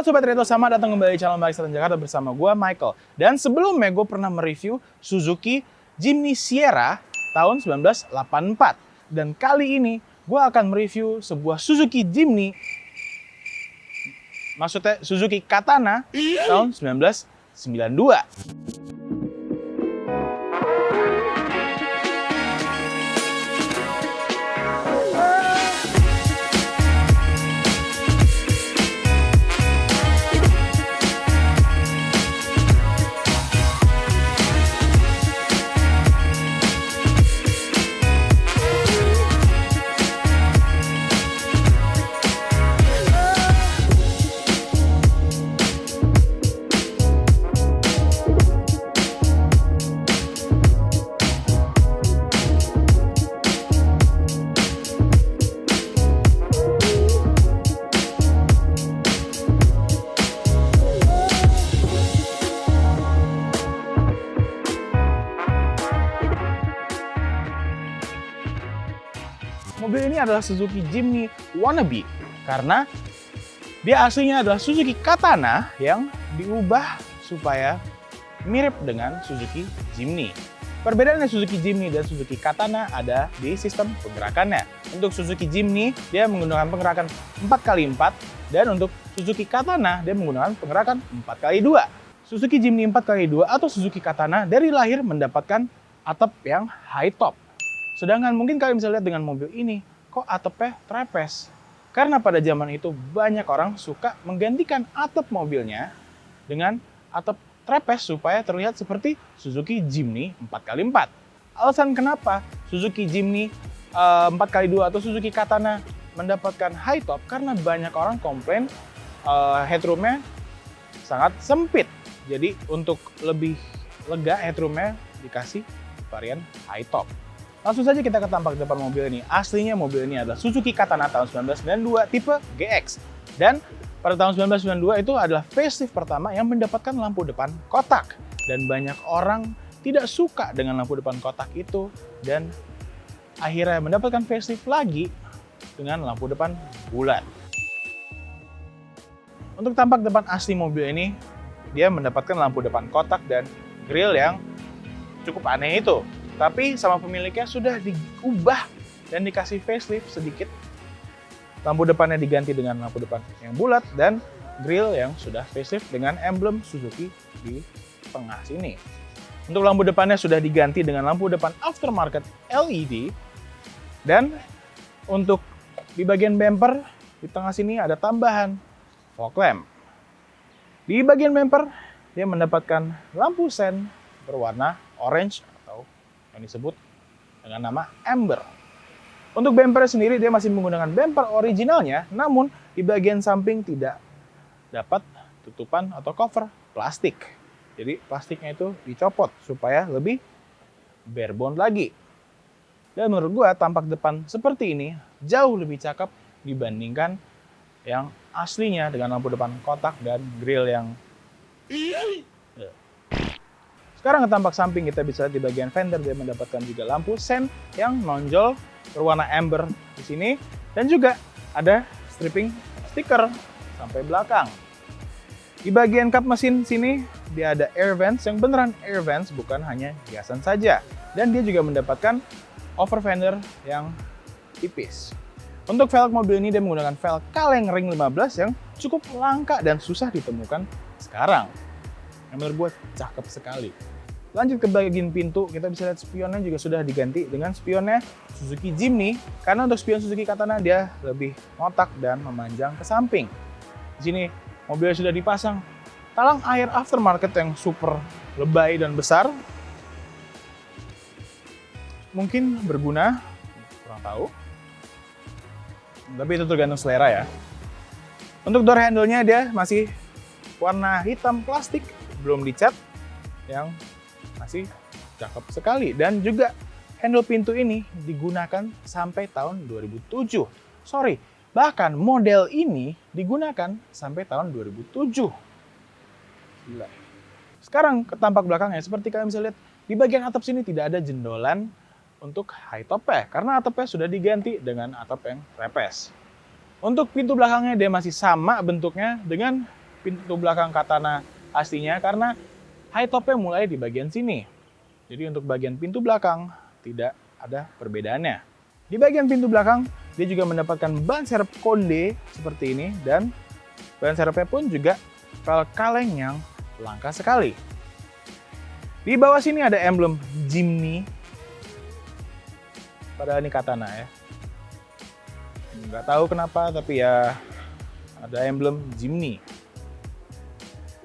Sobat Retro, selamat datang kembali di channel Bike Selatan Jakarta bersama gue, Michael. Dan sebelumnya gue pernah mereview Suzuki Jimny Sierra tahun 1984. Dan kali ini gue akan mereview sebuah Suzuki Jimny, maksudnya Suzuki Katana tahun 1992. Mobil ini adalah Suzuki Jimny Wannabe karena dia aslinya adalah Suzuki Katana yang diubah supaya mirip dengan Suzuki Jimny. Perbedaannya Suzuki Jimny dan Suzuki Katana ada di sistem penggerakannya. Untuk Suzuki Jimny dia menggunakan pengerakan 4x4 dan untuk Suzuki Katana dia menggunakan pengerakan 4x2. Suzuki Jimny 4x2 atau Suzuki Katana dari lahir mendapatkan atap yang high top. Sedangkan mungkin kalian bisa lihat dengan mobil ini, kok atapnya trapeze? Karena pada zaman itu banyak orang suka menggantikan atap mobilnya dengan atap trapeze supaya terlihat seperti Suzuki Jimny 4x4. Alasan kenapa Suzuki Jimny 4x2 atau Suzuki Katana mendapatkan high top karena banyak orang komplain headroomnya sangat sempit. Jadi untuk lebih lega headroomnya dikasih varian high top. Langsung saja kita ke tampak depan mobil ini. Aslinya mobil ini adalah Suzuki Katana tahun 1992 tipe GX. Dan pada tahun 1992 itu adalah facelift pertama yang mendapatkan lampu depan kotak. Dan banyak orang tidak suka dengan lampu depan kotak itu. Dan akhirnya mendapatkan facelift lagi dengan lampu depan bulat. Untuk tampak depan asli mobil ini, dia mendapatkan lampu depan kotak dan grill yang cukup aneh itu. Tapi sama pemiliknya sudah diubah dan dikasih facelift sedikit. Lampu depannya diganti dengan lampu depan yang bulat dan grill yang sudah facelift dengan emblem Suzuki di tengah sini. Untuk lampu depannya sudah diganti dengan lampu depan aftermarket LED. Dan untuk di bagian bumper di tengah sini ada tambahan fog lamp. Di bagian bumper dia mendapatkan lampu sen berwarna orange yang disebut dengan nama Amber. Untuk bumper sendiri dia masih menggunakan bumper originalnya, namun di bagian samping tidak dapat tutupan atau cover plastik. Jadi plastiknya itu dicopot supaya lebih bare bone lagi. Dan menurut gua tampak depan seperti ini jauh lebih cakep dibandingkan yang aslinya dengan lampu depan kotak dan grill yang sekarang ke tampak samping kita bisa lihat di bagian fender dia mendapatkan juga lampu sen yang menonjol berwarna amber di sini dan juga ada stripping stiker sampai belakang. Di bagian kap mesin sini dia ada air vents yang beneran air vents bukan hanya hiasan saja dan dia juga mendapatkan over fender yang tipis. Untuk velg mobil ini dia menggunakan velg kaleng ring 15 yang cukup langka dan susah ditemukan sekarang. Yang menurut gue cakep sekali. Lanjut ke bagian pintu, kita bisa lihat spionnya juga sudah diganti dengan spionnya Suzuki Jimny. Karena untuk spion Suzuki Katana dia lebih ngotak dan memanjang ke samping. Di sini mobilnya sudah dipasang talang air aftermarket yang super lebay dan besar. Mungkin berguna, kurang tahu. Tapi itu tergantung selera ya. Untuk door handle-nya dia masih warna hitam plastik, belum dicat, yang masih cakep sekali. Dan juga handle pintu ini digunakan sampai tahun 2007. Bahkan model ini digunakan sampai tahun 2007. Gila. Sekarang ke tampak belakangnya, seperti kalian bisa lihat, di bagian atap sini tidak ada jendolan untuk high top-nya, karena atapnya sudah diganti dengan atap yang trapeze. Untuk pintu belakangnya dia masih sama bentuknya dengan pintu belakang Katana aslinya karena high topnya mulai di bagian sini. Jadi untuk bagian pintu belakang tidak ada perbedaannya. Di bagian pintu belakang dia juga mendapatkan ban serep konde seperti ini dan ban serepnya pun juga kaleng yang langka sekali. Di bawah sini ada emblem Jimny. Padahal ini Katana ya. Nggak tahu kenapa, tapi ya ada emblem Jimny.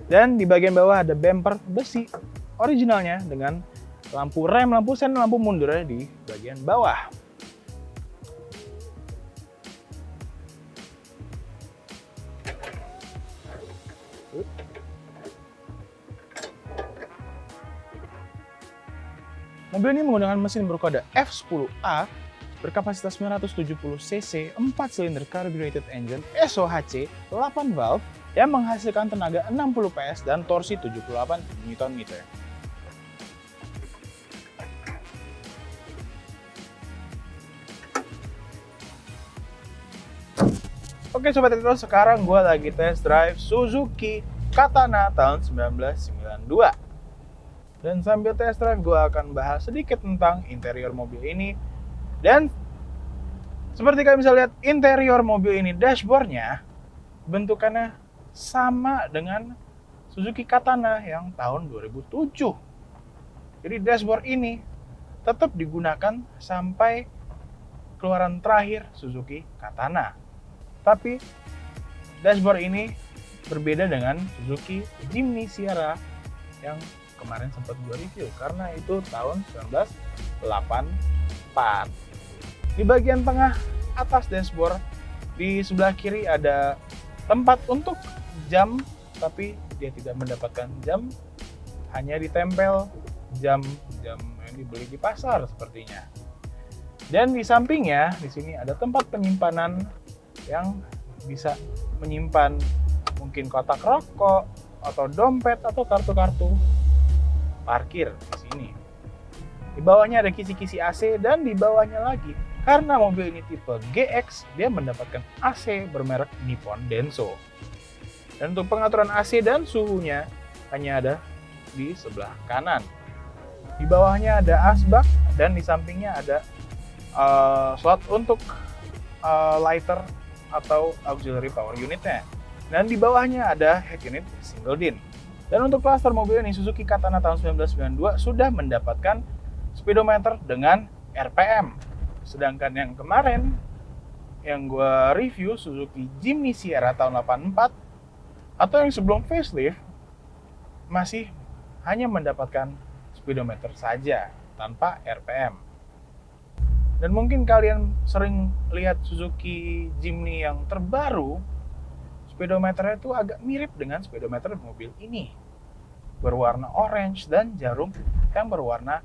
Dan di bagian bawah ada bumper besi originalnya dengan lampu rem, lampu sen, lampu mundurnya di bagian bawah. Mobil ini menggunakan mesin berkode F10A berkapasitas 970 cc 4 silinder carbureted engine SOHC 8 valve yang menghasilkan tenaga 60 PS dan torsi 78 Nm. Oke Sobat Retro, sekarang gue lagi test drive Suzuki Katana tahun 1992. Dan sambil test drive gue akan bahas sedikit tentang interior mobil ini. Dan seperti kalian bisa lihat, interior mobil ini, dashboardnya bentukannya sama dengan Suzuki Katana yang tahun 2007. Jadi dashboard ini tetap digunakan sampai keluaran terakhir Suzuki Katana. Tapi dashboard ini berbeda dengan Suzuki Jimny Sierra yang kemarin sempat gue review karena itu tahun 1984. Di bagian tengah atas dashboard di sebelah kiri ada tempat untuk jam, tapi dia tidak mendapatkan jam, hanya ditempel jam yang dibeli di pasar sepertinya. Dan di sampingnya di sini ada tempat penyimpanan yang bisa menyimpan mungkin kotak rokok atau dompet atau kartu-kartu parkir di sini. Di bawahnya ada kisi-kisi AC dan di bawahnya lagi karena mobil ini tipe GX dia mendapatkan AC bermerek Nippon Denso. Dan untuk pengaturan AC dan suhunya hanya ada di sebelah kanan. Di bawahnya ada asbak dan di sampingnya ada slot untuk lighter atau auxiliary power unitnya. Dan di bawahnya ada head unit single din. Dan untuk klaster mobil ini, Suzuki Katana tahun 1992 sudah mendapatkan speedometer dengan RPM. Sedangkan yang kemarin, yang gue review, Suzuki Jimny Sierra tahun 84, atau yang sebelum facelift, masih hanya mendapatkan speedometer saja, tanpa RPM. Dan mungkin kalian sering lihat Suzuki Jimny yang terbaru, speedometernya itu agak mirip dengan speedometer mobil ini. Berwarna orange dan jarum yang berwarna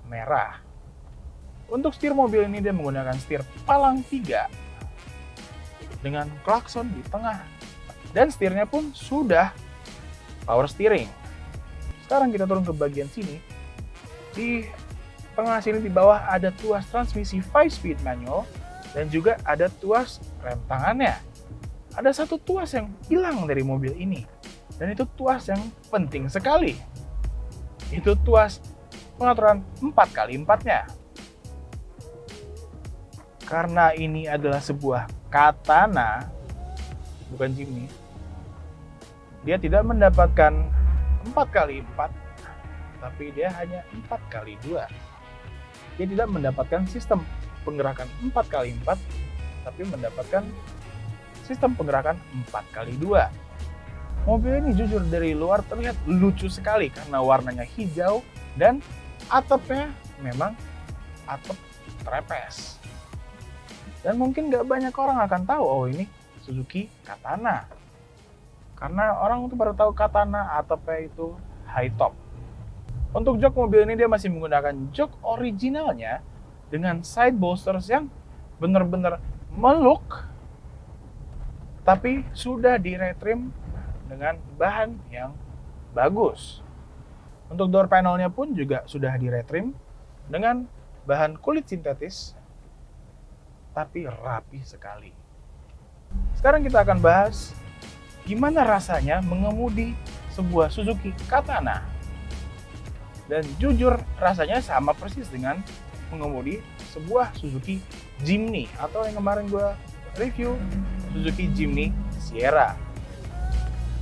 merah. Untuk setir mobil ini dia menggunakan setir palang 3 dengan klakson di tengah. Dan setirnya pun sudah power steering. Sekarang kita turun ke bagian sini. Di tengah sini di bawah ada tuas transmisi 5-speed manual dan juga ada tuas rem tangannya. Ada satu tuas yang hilang dari mobil ini. Dan itu tuas yang penting sekali. Itu tuas pengaturan 4x4-nya. Karena ini adalah sebuah Katana, bukan Jimny, dia tidak mendapatkan 4x4, tapi dia hanya 4x2. Dia tidak mendapatkan sistem penggerakan 4x4, tapi mendapatkan sistem penggerakan 4x2. Mobil ini jujur dari luar terlihat lucu sekali karena warnanya hijau dan atapnya memang atap trapeze. Dan mungkin nggak banyak orang akan tahu, oh ini Suzuki Katana. Karena orang itu baru tahu Katana atapnya itu high top. Untuk jok mobil ini dia masih menggunakan jok originalnya dengan side bolsters yang benar-benar meluk, tapi sudah di-retrim dengan bahan yang bagus. Untuk door panelnya pun juga sudah di-retrim dengan bahan kulit sintetis, tapi rapi sekali. Sekarang kita akan bahas gimana rasanya mengemudi sebuah Suzuki Katana. Dan jujur rasanya sama persis dengan mengemudi sebuah Suzuki Jimny atau yang kemarin gue review, Suzuki Jimny Sierra.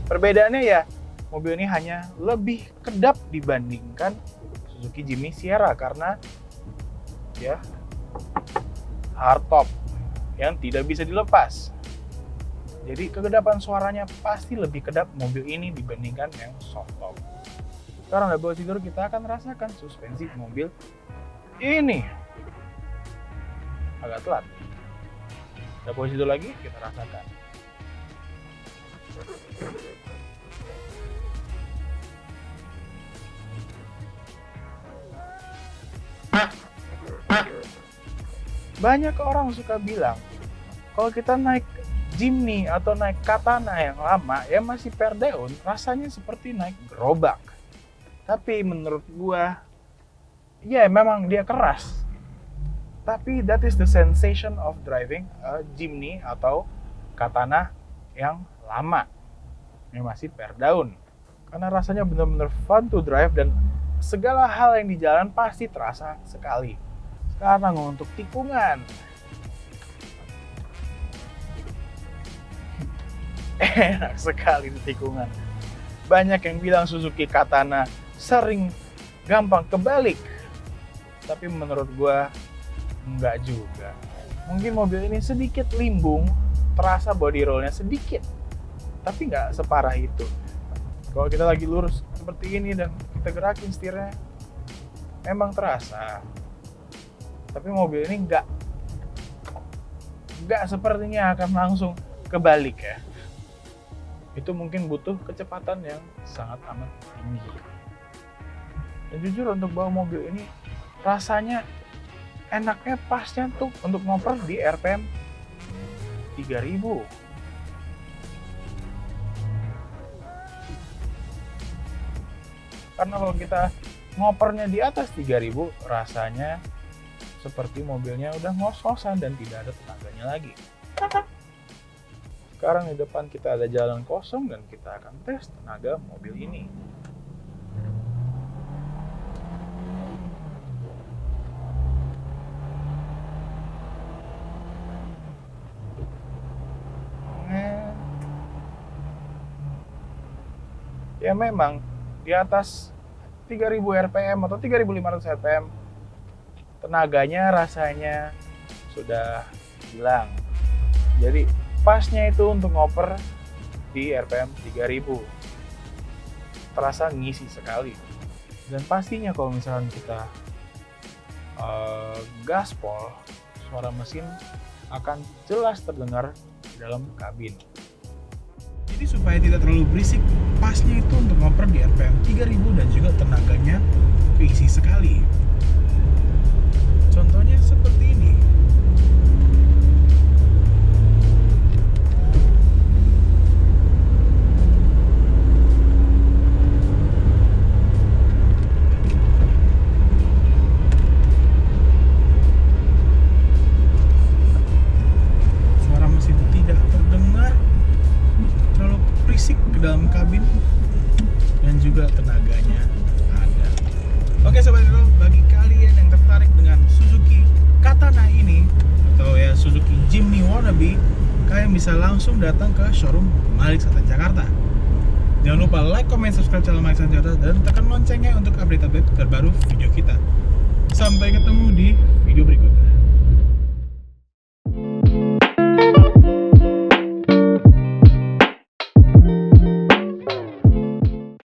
Perbedaannya ya, mobil ini hanya lebih kedap dibandingkan Suzuki Jimny Sierra karena ya hardtop yang tidak bisa dilepas. Jadi kegedapan suaranya pasti lebih kedap mobil ini dibandingkan yang softtop. Sekarang dari bawah tidur kita akan rasakan suspensi mobil ini. Agak telat. Dari bawah tidur lagi kita rasakan. Banyak orang suka bilang kalau kita naik Jimny atau naik Katana yang lama ya masih per daun, rasanya seperti naik gerobak. Tapi menurut gua ya memang dia keras, tapi that is the sensation of driving a Jimny atau Katana yang lama yang masih per daun, karena rasanya benar-benar fun to drive dan segala hal yang di jalan pasti terasa sekali. Sekarang untuk tikungan, enak sekali di tikungan. Banyak yang bilang Suzuki Katana sering gampang kebalik, tapi menurut gua enggak juga. Mungkin mobil ini sedikit limbung, terasa body rollnya sedikit, tapi nggak separah itu. Kalau kita lagi lurus seperti ini dan kita gerakin setirnya, emang terasa. Tapi mobil ini nggak sepertinya akan langsung kebalik ya. Itu mungkin butuh kecepatan yang sangat amat tinggi. Dan jujur untuk bawa mobil ini rasanya enaknya pasnya tuh untuk ngoper di RPM 3000. Karena kalau kita ngopernya di atas 3000 rasanya seperti mobilnya udah ngos-ngosan dan tidak ada tenaganya lagi. Sekarang di depan kita ada jalan kosong dan kita akan tes tenaga mobil ini. Ya memang di atas 3000 rpm atau 3500 rpm tenaganya rasanya sudah hilang. Jadi pasnya itu untuk ngoper di rpm 3000 terasa ngisi sekali. Dan pastinya kalau misalkan kita gaspol, suara mesin akan jelas terdengar di dalam kabin. Jadi supaya tidak terlalu berisik, pasnya itu untuk ngoper di RPM 3000 dan juga tenaganya keisi sekali. Contohnya seperti ini. Suara mesin tidak terdengar terlalu berisik ke dalam kabin dan juga tenaganya ada. Oke sobat hero, bagi kalian yang tertarik dengan Suzuki Katana ini atau ya Suzuki Jimny Wannabe, kalian bisa langsung datang ke showroom Malik Satan Jakarta. Jangan lupa like, comment, subscribe channel Malik Satan Jakarta dan tekan loncengnya untuk update-update terbaru video kita. Sampai ketemu di video berikutnya.